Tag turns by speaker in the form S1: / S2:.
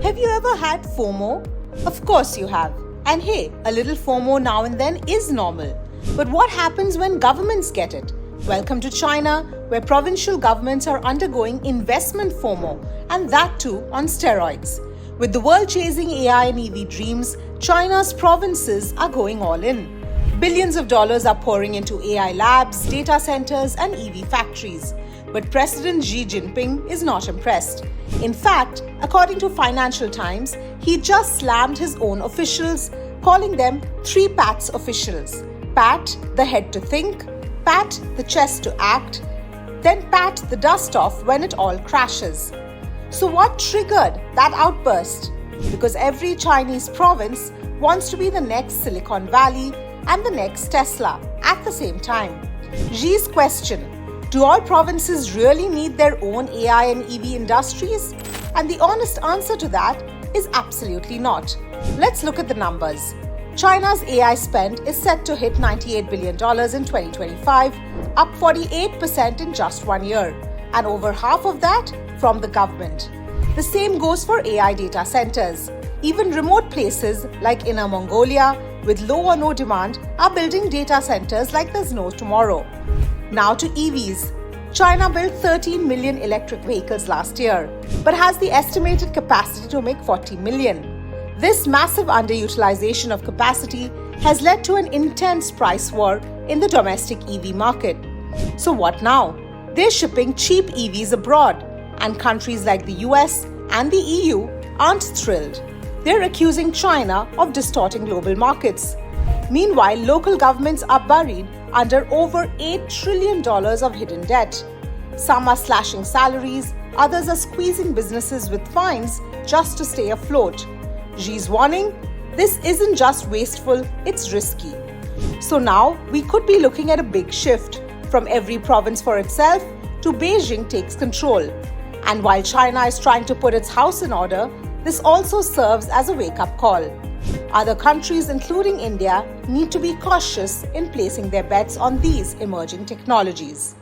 S1: Have you ever had FOMO? Of course you have. And hey, a little FOMO now and then is normal. But what happens when governments get it? Welcome to China, where provincial governments are undergoing investment FOMO, and that too on steroids. With the world chasing AI and EV dreams, China's provinces are going all in. Billions of dollars are pouring into AI labs, data centers, and EV factories. But President Xi Jinping is not impressed. In fact, according to Financial Times, he just slammed his own officials, calling them 3 Pats officials. Pat, the head to think, pat, the chest to act, then pat the dust off when it all crashes. So what triggered that outburst? Because every Chinese province wants to be the next Silicon Valley and the next Tesla at the same time. Xi's question: do all provinces really need their own AI and EV industries? And the honest answer to that is absolutely not. Let's look at the numbers. China's AI spend is set to hit $98 billion in 2025, up 48% in just 1 year, and over half of that from the government. The same goes for AI data centers. Even remote places like Inner Mongolia, with low or no demand, are building data centers like there's no tomorrow. Now to EVs. China built 13 million electric vehicles last year, but has the estimated capacity to make 40 million. This massive underutilization of capacity has led to an intense price war in the domestic EV market. So what now? They're shipping cheap EVs abroad, and countries like the US and the EU aren't thrilled. They're accusing China of distorting global markets. Meanwhile, local governments are buried under over $8 trillion of hidden debt. Some are slashing salaries, others are squeezing businesses with fines just to stay afloat. Xi's warning: this isn't just wasteful, it's risky. So now we could be looking at a big shift from every province for itself to Beijing takes control. And while China is trying to put its house in order, this also serves as a wake-up call. Other countries, including India, need to be cautious in placing their bets on these emerging technologies.